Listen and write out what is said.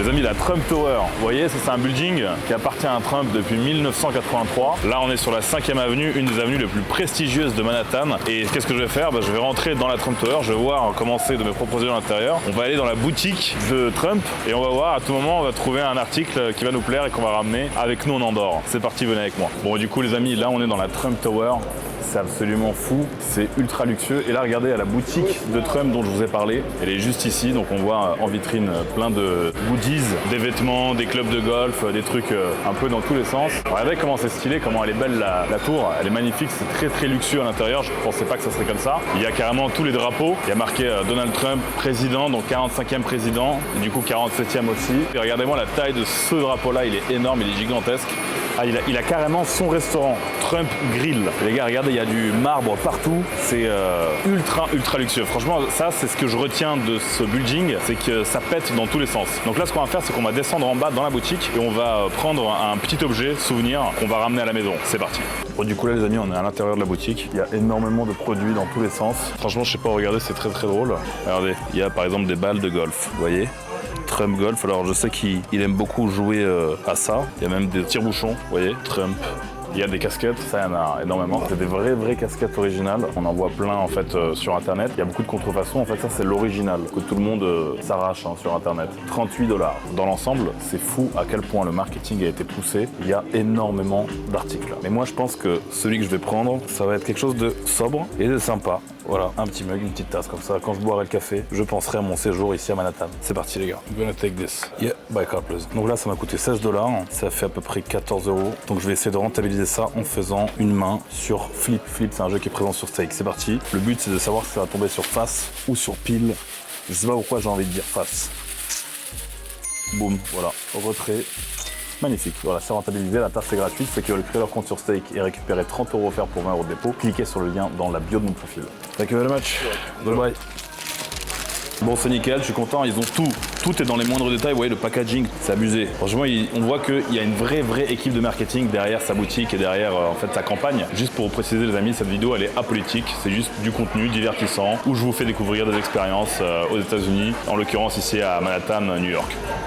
Les amis, la Trump Tower, vous voyez, ça c'est un building qui appartient à Trump depuis 1983. Là, on est sur la 5e avenue, une des avenues les plus prestigieuses de Manhattan. Et qu'est-ce que je vais faire? Je vais rentrer dans la Trump Tower, je vais voir comment c'est de mes propres yeux à l'intérieur. On va aller dans la boutique de Trump et on va voir, à tout moment, on va trouver un article qui va nous plaire et qu'on va ramener avec nous en Andorre. C'est parti, venez avec moi. Bon, du coup, les amis, là, on est dans la Trump Tower. C'est absolument fou, c'est ultra luxueux. Et là, regardez, à la boutique de Trump dont je vous ai parlé, elle est juste ici. Donc on voit en vitrine plein de goodies, des vêtements, des clubs de golf, des trucs un peu dans tous les sens. Regardez comment c'est stylé, comment elle est belle la tour. Elle est magnifique, c'est très très luxueux à l'intérieur. Je ne pensais pas que ça serait comme ça. Il y a carrément tous les drapeaux. Il y a marqué Donald Trump, président, donc 45e président, et du coup 47e aussi. Et regardez-moi la taille de ce drapeau-là, il est énorme, il est gigantesque. Ah, il a carrément son restaurant, Trump Grill. Les gars, regardez, il y a du marbre partout. C'est ultra luxueux. Franchement, ça, c'est ce que je retiens de ce building, c'est que ça pète dans tous les sens. Donc là, ce qu'on va faire, c'est qu'on va descendre en bas dans la boutique et on va prendre un petit objet, souvenir, qu'on va ramener à la maison. C'est parti. Bon, du coup, là, les amis, on est à l'intérieur de la boutique. Il y a énormément de produits dans tous les sens. Franchement, je sais pas, regardez, c'est très drôle. Regardez, il y a par exemple des balles de golf, vous voyez ? Trump Golf, alors je sais qu'il aime beaucoup jouer à ça. Il y a même des tire-bouchons, vous voyez, Trump. Il y a des casquettes, ça il y en a énormément. C'est des vraies casquettes originales. On en voit plein en fait sur internet. Il y a beaucoup de contrefaçons. En fait, ça c'est l'original que tout le monde s'arrache sur internet. 38 $. Dans l'ensemble, c'est fou à quel point le marketing a été poussé. Il y a énormément d'articles. Mais moi je pense que celui que je vais prendre, ça va être quelque chose de sobre et de sympa. Voilà, un petit mug, une petite tasse comme ça. Quand je boirai le café, je penserai à mon séjour ici à Manhattan. C'est parti les gars. I'm gonna take this. Yeah, by car please. Donc là, ça m'a coûté 16 $. Ça fait à peu près 14 €. Donc je vais essayer de rentabiliser ça en faisant une main sur Flip. Flip, c'est un jeu qui est présent sur Stake. C'est parti. Le but, c'est de savoir si ça va tomber sur face ou sur pile. Je sais pas pourquoi j'ai envie de dire face. Boum, voilà. Au retrait. Magnifique, voilà, c'est rentabilisé, la tasse est gratuite, ceux qui veulent créer leur compte sur Stake et récupérer 30 € offerts pour 20 € de dépôt, cliquez sur le lien dans la bio de mon profil. Thank you very much. Goodbye. Bon, c'est nickel, je suis content, ils ont tout est dans les moindres détails, vous voyez le packaging, c'est abusé. Franchement, on voit qu'il y a une vraie équipe de marketing derrière sa boutique et derrière en fait sa campagne. Juste pour vous préciser les amis, cette vidéo elle est apolitique, c'est juste du contenu divertissant où je vous fais découvrir des expériences aux États-Unis, en l'occurrence ici à Manhattan, New York.